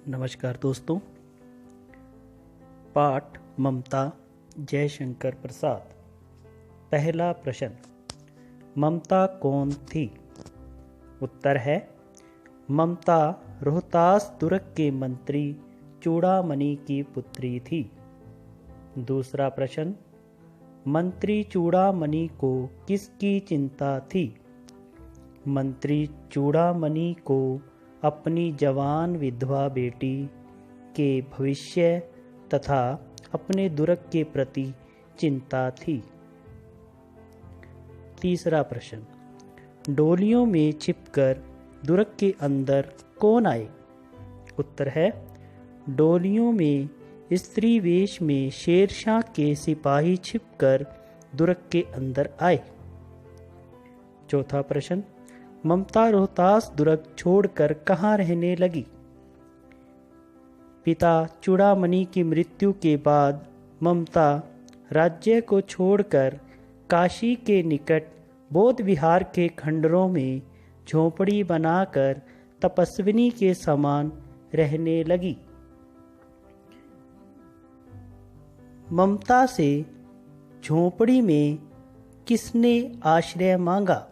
नमस्कार दोस्तों। पाठ ममता जयशंकर प्रसाद। पहला प्रश्न, ममता कौन थी? उत्तर है ममता रोहतास दुर्ग के मंत्री चूड़ामणि की पुत्री थी। दूसरा प्रश्न, मंत्री चूड़ामणि को किसकी चिंता थी? मंत्री चूड़ामणि को अपनी जवान विधवा बेटी के भविष्य तथा अपने दुर्ग के प्रति चिंता थी। तीसरा प्रश्न, डोलियों में छिपकर दुर्ग के अंदर कौन आए? उत्तर है डोलियों में स्त्री वेश में शेरशाह के सिपाही छिपकर दुर्ग के अंदर आए। चौथा प्रश्न, ममता रोहतास दुर्ग छोड़कर कहाँ रहने लगी? पिता चूड़ामणि की मृत्यु के बाद ममता राज्य को छोड़कर काशी के निकट बौद्ध विहार के खंडरों में झोंपड़ी बनाकर तपस्विनी के समान रहने लगी। ममता से झोंपड़ी में किसने आश्रय मांगा?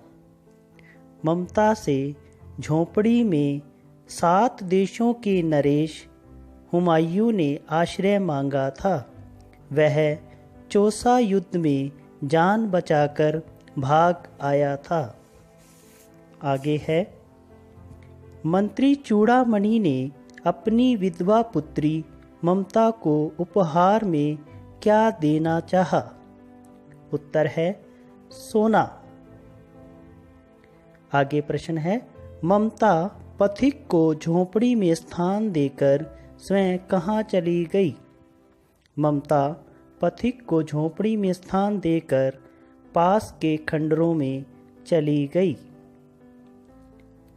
ममता से झोंपड़ी में 7 देशों के नरेश हुमायूं ने आश्रय मांगा था। वह चौसा युद्ध में जान बचाकर भाग आया था। आगे है, मंत्री चूड़ामणि ने अपनी विधवा पुत्री ममता को उपहार में क्या देना चाहा? उत्तर है सोना। आगे प्रश्न है, ममता पथिक को झोंपड़ी में स्थान देकर स्वयं कहाँ चली गई? ममता पथिक को झोंपड़ी में स्थान देकर पास के खंडरों में चली गई।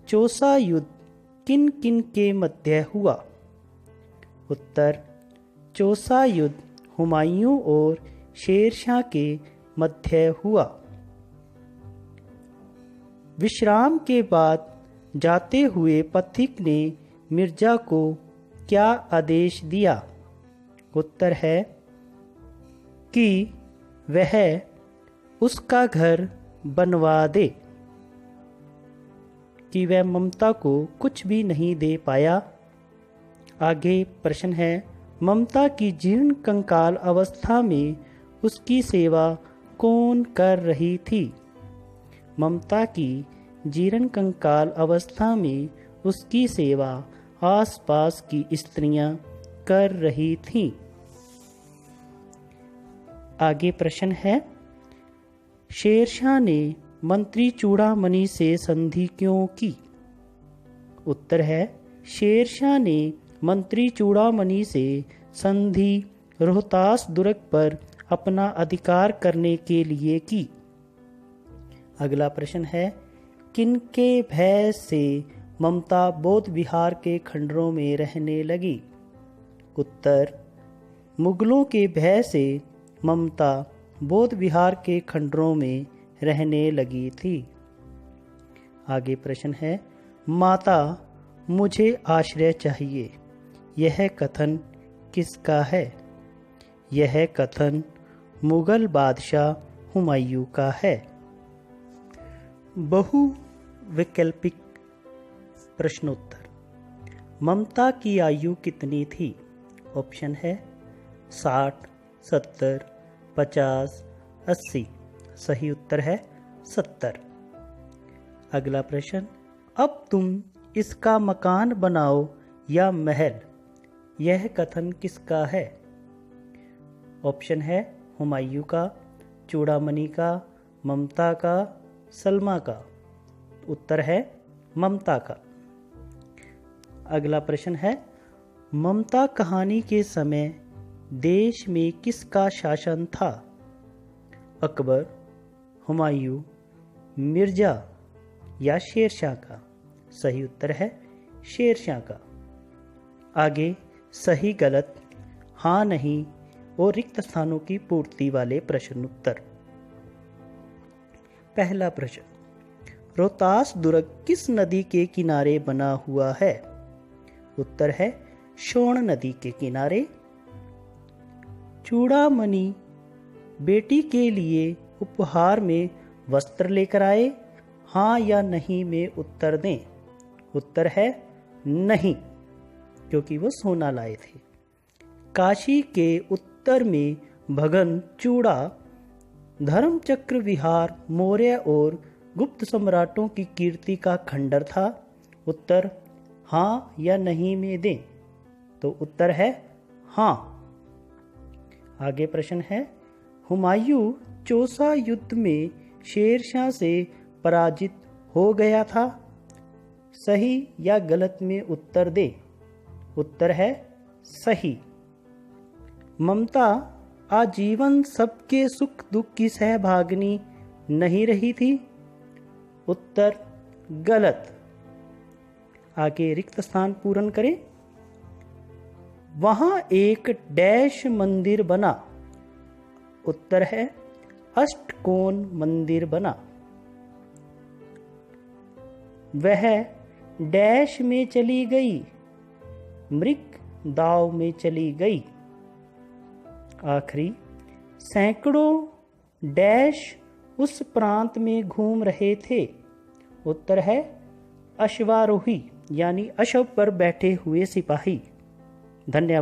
चौसा युद्ध किन किन के मध्य हुआ? उत्तर, चौसा युद्ध हुमायूं और शेरशाह के मध्य हुआ। विश्राम के बाद जाते हुए पथिक ने मिर्जा को क्या आदेश दिया? उत्तर है कि वह उसका घर बनवा दे। कि वह ममता को कुछ भी नहीं दे पाया। आगे प्रश्न है, ममता की जीर्ण कंकाल अवस्था में उसकी सेवा कौन कर रही थी? ममता की जीर्ण कंकाल अवस्था में उसकी सेवा आसपास की स्त्रियां कर रही थीं। आगे प्रश्न है, शेरशाह ने मंत्री चूड़ामणि से संधि क्यों की? उत्तर है, शेरशाह ने मंत्री चूड़ामणि से संधि रोहतास दुर्ग पर अपना अधिकार करने के लिए की। अगला प्रश्न है, किनके भय से ममता बौद्ध विहार के खंडरों में रहने लगी? उत्तर, मुगलों के भय से ममता बौद्ध विहार के खंडरों में रहने लगी थी। आगे प्रश्न है, माता मुझे आश्रय चाहिए, यह कथन किसका है? यह कथन मुगल बादशाह हुमायूं का है। बहुविकल्पिक प्रश्नोत्तर। ममता की आयु कितनी थी? ऑप्शन है 60, 70, 50, 80। सही उत्तर है 70। अगला प्रश्न, अब तुम इसका मकान बनाओ या महल, यह कथन किसका है? ऑप्शन है हुमायूं का, चूड़ामणि का, ममता का, सलमा का। उत्तर है ममता का। अगला प्रश्न है, ममता कहानी के समय देश में किसका शासन था? अकबर, हुमायूं, मिर्जा या शेरशाह का? सही उत्तर है शेरशाह का। आगे सही गलत, हाँ नहीं और रिक्त स्थानों की पूर्ति वाले प्रश्न उत्तर। पहला प्रश्न, रोहतास दुर्ग किस नदी के किनारे बना हुआ है? उत्तर है शोण नदी के किनारे। चूड़ामणि बेटी के लिए उपहार में वस्त्र लेकर आए, हाँ या नहीं में उत्तर दें। उत्तर है नहीं, क्योंकि वो सोना लाए थे। काशी के उत्तर में भगन चूड़ा धर्मचक्र विहार मौर्य और गुप्त सम्राटों की कीर्ति का खंडर था। उत्तर हाँ या नहीं में दें। तो उत्तर है हाँ। आगे प्रश्न है, हुमायूं चौसा युद्ध में शेरशाह से पराजित हो गया था। सही या गलत में उत्तर दे। उत्तर है सही। ममता आजीवन सबके सुख दुख की सहभागिनी नहीं रही थी। उत्तर गलत। आगे रिक्त स्थान पूर्ण करें। वहां एक डैश मंदिर बना। उत्तर है अष्टकोण मंदिर बना। वह डैश में चली गई, मृग दाव में चली गई। आखिरी, सैकड़ों डैश उस प्रांत में घूम रहे थे। उत्तर है अश्वारोही, यानी अश्व पर बैठे हुए सिपाही। धन्यवाद।